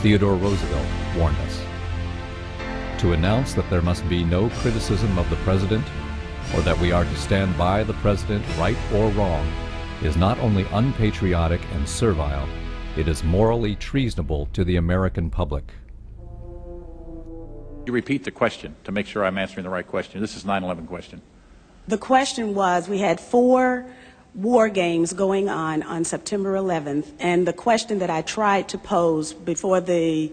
Theodore Roosevelt warned us. To announce that there must be no criticism of the president, or that we are to stand by the president, right or wrong, is not only unpatriotic and servile, it is morally treasonable to the American public. You repeat the question to make sure I'm answering the right question. This is 9/11 question. The question was, we had 4 war games going on September 11th, and the question that I tried to pose before the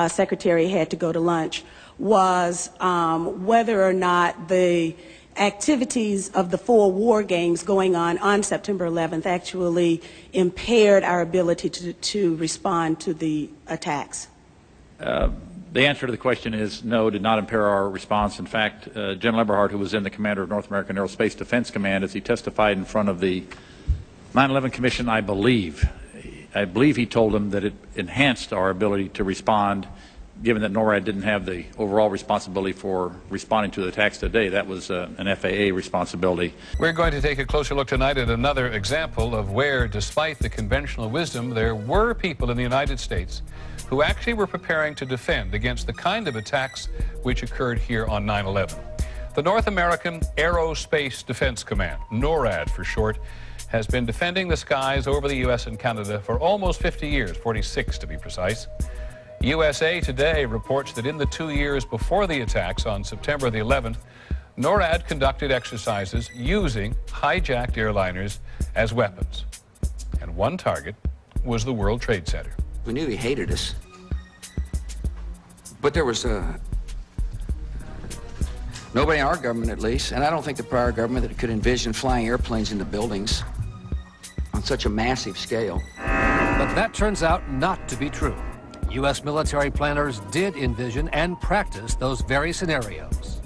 secretary had to go to lunch was whether or not the activities of the 4 war games going on September 11th actually impaired our ability to respond to the attacks. The answer to the question is no, did not impair our response. In fact, General Eberhart, who was then the commander of North American Aerospace Defense Command, as he testified in front of the 9/11 Commission, I believe he told them that it enhanced our ability to respond, given that NORAD didn't have the overall responsibility for responding to the attacks today. That was an FAA responsibility. We're going to take a closer look tonight at another example of where, despite the conventional wisdom, there were people in the United States who actually were preparing to defend against the kind of attacks which occurred here on 9/11. The North American Aerospace Defense Command, NORAD for short, has been defending the skies over the U.S. and Canada for almost 50 years, 46 to be precise. USA Today reports that in the 2 years before the attacks on September the 11th, NORAD conducted exercises using hijacked airliners as weapons. And one target was the World Trade Center. We knew he hated us, but there was nobody in our government, at least, and I don't think the prior government, that could envision flying airplanes into buildings on such a massive scale. But that turns out not to be true. U.S. military planners did envision and practice those very scenarios.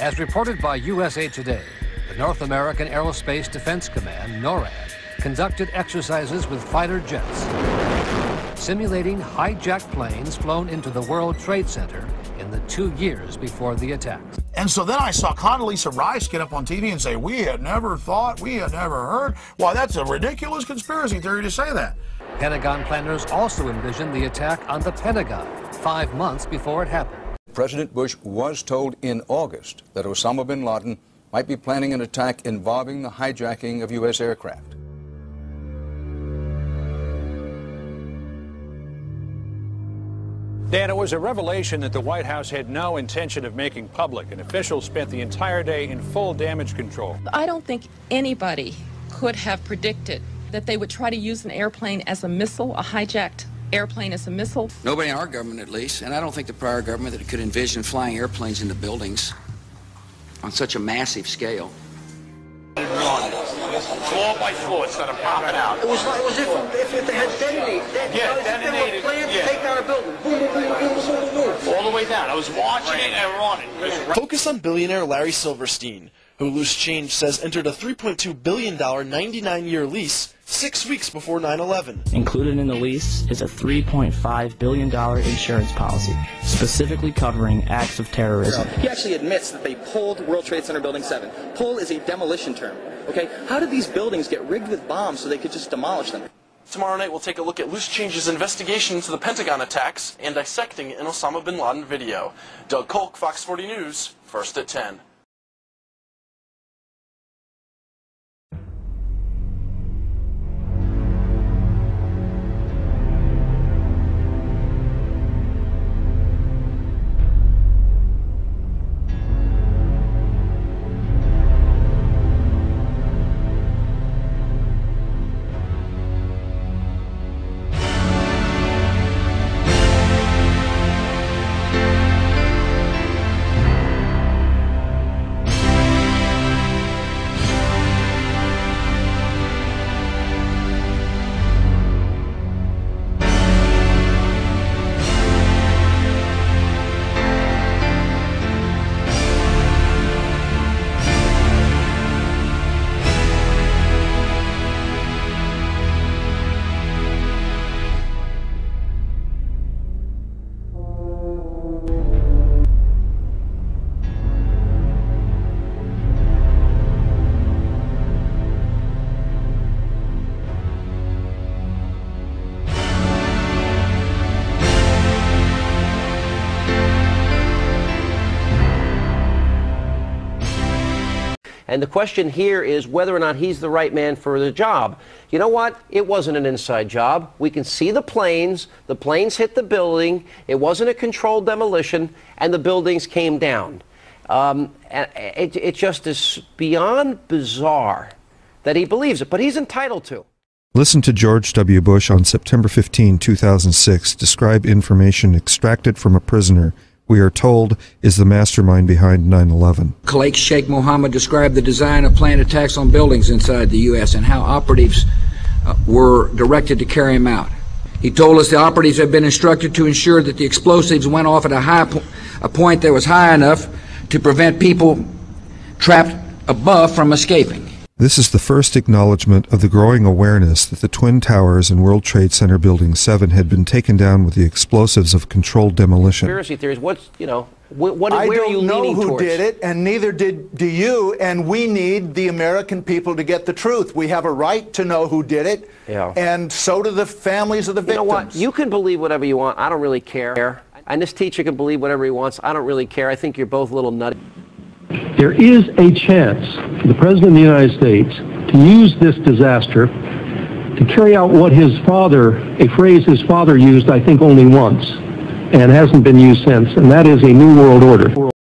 As reported by USA Today, the North American Aerospace Defense Command, NORAD, conducted exercises with fighter jets, simulating hijacked planes flown into the World Trade Center in the 2 years before the attacks. And so then I saw Condoleezza Rice get up on TV and say, we had never thought, we had never heard. Why, that's a ridiculous conspiracy theory to say that. Pentagon planners also envisioned the attack on the Pentagon 5 months before it happened. President Bush was told in August that Osama bin Laden might be planning an attack involving the hijacking of U.S. aircraft. Dan, it was a revelation that the White House had no intention of making public, and officials spent the entire day in full damage control. I don't think anybody could have predicted that they would try to use an airplane as a missile, a hijacked airplane as a missile. Nobody in our government, at least, and I don't think the prior government, that could envision flying airplanes into buildings on such a massive scale. 4x4 instead of popping out. It was if they had detonated. They were planned to take down a building. Boom, boom, boom, boom, boom, boom, boom. All the way down. I was watching it and running. Focus on billionaire Larry Silverstein, who Loose Change says entered a $3.2 billion 99-year lease 6 weeks before 9/11. Included in the lease is a $3.5 billion insurance policy, specifically covering acts of terrorism. He actually admits that they pulled World Trade Center Building 7. Pull is a demolition term. Okay, how did these buildings get rigged with bombs so they could just demolish them? Tomorrow night we'll take a look at Loose Change's investigation into the Pentagon attacks and dissecting an Osama bin Laden video. Doug Kolk, Fox 40 News, first at 10. And the question here is whether or not he's the right man for the job. You know what? It wasn't an inside job. We can see the planes. The planes hit the building. It wasn't a controlled demolition, and the buildings came down. And it just is beyond bizarre that he believes it, but he's entitled to. Listen to George W. Bush on September 15, 2006, describe information extracted from a prisoner we are told is the mastermind behind 9/11. Khalid Sheikh Mohammed described the design of planned attacks on buildings inside the U.S. and how operatives were directed to carry them out. He told us the operatives had been instructed to ensure that the explosives went off at a point that was high enough to prevent people trapped above from escaping. This is the first acknowledgement of the growing awareness that the Twin Towers and World Trade Center Building 7 had been taken down with the explosives of controlled demolition. Conspiracy theories, what's, you know, where I are you don't know leaning who towards? did it, and neither do you, and we need the American people to get the truth. We have a right to know who did it, and so do the families of the victims. You know what? You can believe whatever you want. I don't really care. And this teacher can believe whatever he wants. I don't really care. I think you're both a little nutty. There is a chance for the President of the United States to use this disaster to carry out what his father, a phrase his father used, I think, only once, and hasn't been used since, and that is a new world order.